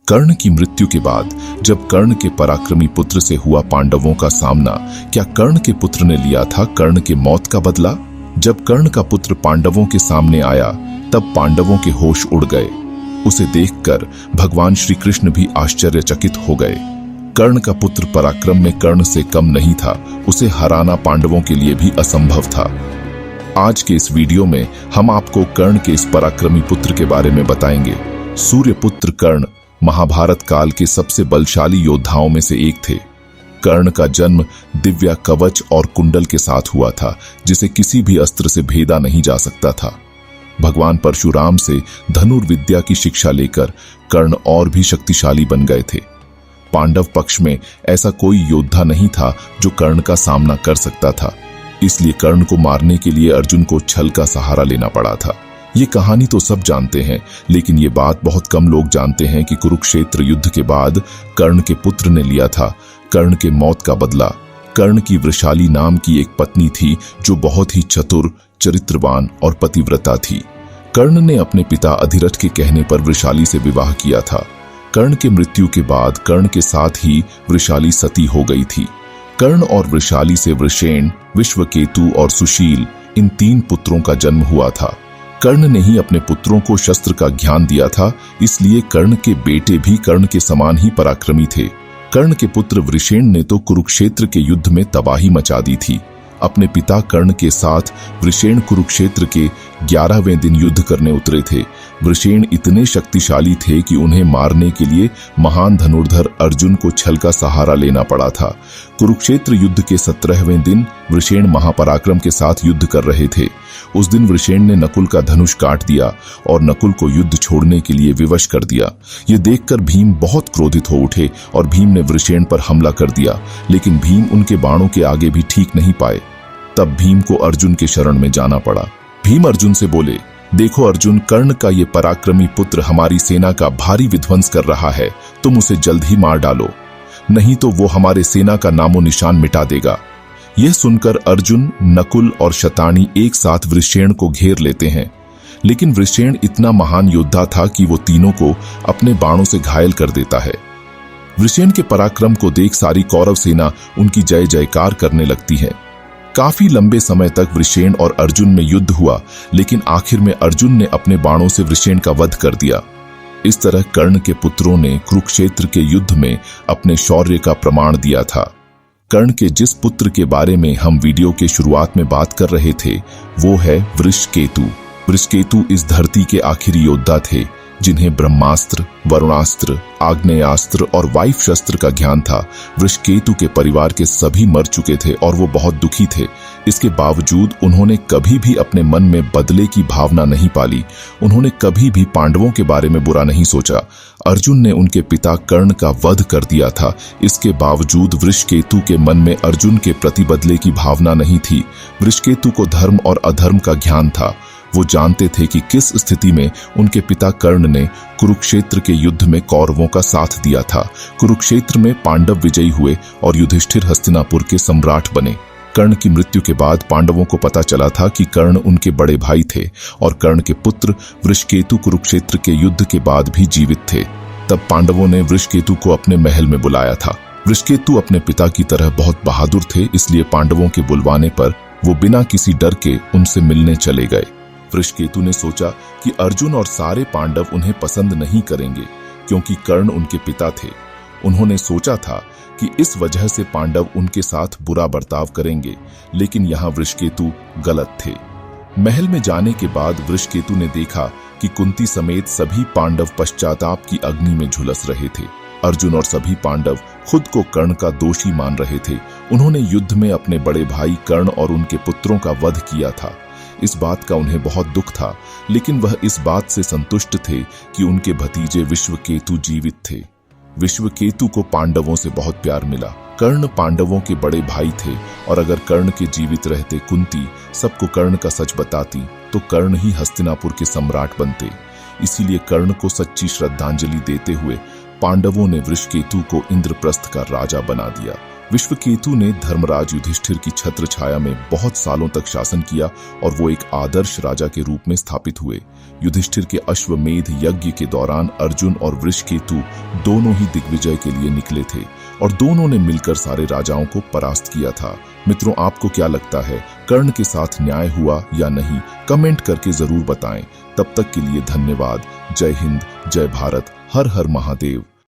कर्ण की मृत्यु के बाद जब कर्ण के पराक्रमी पुत्र से हुआ पांडवों का सामना, क्या कर्ण के पुत्र ने लिया था कर्ण के मौत का बदला? जब कर्ण का पुत्र पांडवों के सामने आया तब पांडवों के होश उड़ गए। उसे देखकर भगवान श्री कृष्ण भी आश्चर्यचकित हो गए। कर्ण का पुत्र पराक्रम में कर्ण से कम नहीं था, उसे हराना पांडवों के लिए भी असंभव था। आज के इस वीडियो में हम आपको कर्ण के इस पराक्रमी पुत्र के बारे में बताएंगे। सूर्यपुत्र कर्ण महाभारत काल के सबसे बलशाली योद्धाओं में से एक थे। कर्ण का जन्म दिव्या कवच और कुंडल के साथ हुआ था, जिसे किसी भी अस्त्र से भेदा नहीं जा सकता था। भगवान परशुराम से धनुर्विद्या की शिक्षा लेकर कर्ण और भी शक्तिशाली बन गए थे। पांडव पक्ष में ऐसा कोई योद्धा नहीं था जो कर्ण का सामना कर सकता था, इसलिए कर्ण को मारने के लिए अर्जुन को छल का सहारा लेना पड़ा था। ये कहानी तो सब जानते हैं, लेकिन ये बात बहुत कम लोग जानते हैं कि कुरुक्षेत्र युद्ध के बाद कर्ण के पुत्र ने लिया था कर्ण के मौत का बदला। कर्ण की वृषाली नाम की एक पत्नी थी जो बहुत ही चतुर, चरित्रवान और पतिव्रता थी। कर्ण ने अपने पिता अधिरथ के कहने पर वृषाली से विवाह किया था। कर्ण के मृत्यु के बाद कर्ण के साथ ही वृषाली सती हो गई थी। कर्ण और वृषाली से वृषेण, विश्वकेतु और सुशील, इन 3 पुत्रों का जन्म हुआ था। कर्ण ने ही अपने पुत्रों को शस्त्र का ज्ञान दिया था, इसलिए कर्ण के बेटे भी कर्ण के समान ही पराक्रमी थे। कर्ण के पुत्र वृषेण ने तो कुरुक्षेत्र के युद्ध में तबाही मचा दी थी। अपने पिता कर्ण के साथ वृषेण कुरुक्षेत्र के 11वें दिन युद्ध करने उतरे थे। वृषेण इतने शक्तिशाली थे कि उन्हें मारने के लिए महान धनुर्धर अर्जुन को छल का सहारा लेना पड़ा था। कुरुक्षेत्र युद्ध के 17वें दिन वृषेण महापराक्रम के साथ युद्ध कर रहे थे। उस दिन वृषेण ने नकुल का धनुष काट दिया और नकुल को युद्ध छोड़ने के लिए विवश कर दिया। ये देखकर भीम बहुत क्रोधित हो उठे और भीम ने वृषेण पर हमला कर दिया, लेकिन भीम उनके बाणों के आगे भी ठीक नहीं पाए। तब भीम को अर्जुन के शरण में जाना पड़ा। भीम अर्जुन से बोले, देखो अर्जुन, कर्ण का ये पराक्रमी पुत्र हमारी सेना का भारी विध्वंस कर रहा है, तुम उसे जल्द ही मार डालो, नहीं तो वो हमारे सेना का नामो निशान मिटा देगा। यह सुनकर अर्जुन, नकुल और शतानी एक साथ वृषेण को घेर लेते हैं, लेकिन वृषेण इतना महान योद्धा था कि वो तीनों को अपने बाणों से घायल कर देता है। वृषेण के पराक्रम को देख सारी कौरव सेना उनकी जय जयकार करने लगती है। काफी लंबे समय तक वृषेण और अर्जुन में युद्ध हुआ, लेकिन आखिर में अर्जुन ने अपने बाणों से वृषेण का वध कर दिया। इस तरह कर्ण के पुत्रों ने कुरुक्षेत्र के युद्ध में अपने शौर्य का प्रमाण दिया था। कर्ण के जिस पुत्र के बारे में हम वीडियो के शुरुआत में बात कर रहे थे वो है वृषकेतु। वृषकेतु इस धरती के आखिरी योद्धा थे जिन्हें ब्रह्मास्त्र, वरुणास्त्र, आग्नेयास्त्र और वायु शस्त्र का ज्ञान था। वृषकेतु के परिवार के सभी मर चुके थे और वो बहुत दुखी थे। इसके बावजूद उन्होंने कभी भी अपने मन में बदले की भावना नहीं पाली। उन्होंने कभी भी पांडवों के बारे में बुरा नहीं सोचा। अर्जुन ने उनके पिता कर्ण का वध कर दिया था, इसके बावजूद वृषकेतु के मन में अर्जुन के प्रति बदले की भावना नहीं थी। वृषकेतु को धर्म और अधर्म का ज्ञान था। वो जानते थे कि किस स्थिति में उनके पिता कर्ण ने कुरुक्षेत्र के युद्ध में कौरवों का साथ दिया था। कुरुक्षेत्र में पांडव विजयी हुए और युधिष्ठिर हस्तिनापुर के सम्राट बने। कर्ण की मृत्यु के बाद पांडवों को पता चला था कि कर्ण उनके बड़े भाई थे और कर्ण के पुत्र वृषकेतु कुरुक्षेत्र के युद्ध के बाद भी जीवित थे। तब पांडवों ने वृषकेतु को अपने महल में बुलाया था। वृषकेतु अपने पिता की तरह बहुत बहादुर थे, इसलिए पांडवों के बुलवाने पर वो बिना किसी डर के उनसे मिलने चले गए। वृषकेतु ने सोचा कि अर्जुन और सारे पांडव उन्हें पसंद नहीं करेंगे क्योंकि कर्ण उनके पिता थे। उन्होंने सोचा था कि इस वजह से पांडव उनके साथ बुरा बर्ताव करेंगे, लेकिन यहाँ वृषकेतु गलत थे। महल में जाने के बाद वृषकेतु ने देखा कि कुंती समेत सभी पांडव पश्चाताप की अग्नि में झुलस रहे थे। अर्जुन और सभी पांडव खुद को कर्ण का दोषी मान रहे थे। उन्होंने युद्ध में अपने बड़े भाई कर्ण और उनके पुत्रों का वध किया था। इस बात का उन्हें बहुत दुख था, लेकिन वह इस बात से संतुष्ट थे कि उनके भतीजे विश्वकेतु जीवित थे। विश्वकेतु को पांडवों से बहुत प्यार मिला। कर्ण पांडवों के बड़े भाई थे और अगर कर्ण के जीवित रहते कुंती सबको कर्ण का सच बताती तो कर्ण ही हस्तिनापुर के सम्राट बनते। इसीलिए कर्ण को सच्ची श्रद्धांजलि देते हुए पांडवों ने वृषकेतु को इंद्रप्रस्थ का राजा बना दिया। विश्वकेतु ने धर्मराज युधिष्ठिर की छत्र छाया में बहुत सालों तक शासन किया और वो एक आदर्श राजा के रूप में स्थापित हुए। युधिष्ठिर के अश्वमेध यज्ञ के दौरान अर्जुन और वृषकेतु दोनों ही दिग्विजय के लिए निकले थे और दोनों ने मिलकर सारे राजाओं को परास्त किया था। मित्रों, आपको क्या लगता है, कर्ण के साथ न्याय हुआ या नहीं? कमेंट करके जरूर बताएं। तब तक के लिए धन्यवाद। जय हिंद, जय भारत, हर हर महादेव।